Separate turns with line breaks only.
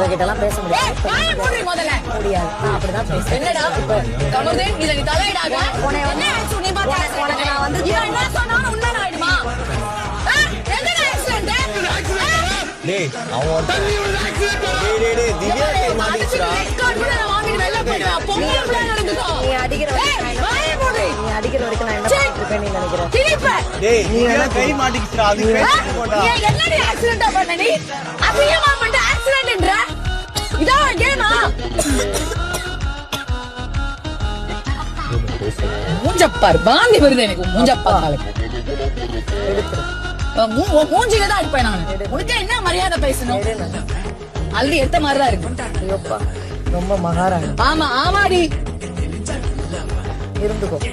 இவகிட்ட எல்லாம் பேச முடியாது.
முதல்ல
முடியாது. நான் அப்படிதான் பேசுறேன்.
என்னடா கமருதீன் இத நீ தலையிடாத. என்ன ஆச்சு நீ பாத்து
உனக்கு நான் வந்து
இவன் என்ன சொன்னாலும் உண்மை ஆயிடுமா? என்னடா ஆக்சிடென்ட்?
டேய் அவன் டேய் திவ்யா கை மாட்டிச்சுடா.
நான் வாங்கிட்டு வெளில போயிடுவேன். பொம்பளை பிள்ளை நடந்துக்கோ.
நீ அடிக்கிற வரைக்கும் நான் என்ன பண்ணிட்டு இருப்பேன் நீ நினைக்கிறேன்?
டேய் திவ்யா கை மாட்டிச்சுடா. அது பேசிட்டு போடா.
நீ என்னடி ஆக்சிடென்ட் பண்ண நீ? அபியமா பண்ண ஆக்சிடென்ட்ன்ற? இதா கேமா? மூஞ்சப்பார் பாந்தி வருது எனக்கு மூஞ்சப்பார். மூஞ்சில தான் அடிப்பேன் நான். உனக்கு என்ன மரியாதை பேசணும்? ஆல்ரெடி எடுத்த மாதிரி தான் இருக்கு.
ஐயோப்பா ரொம்ப மகாராணி
ஆமா ஆமாடி
இருந்துக்கோ.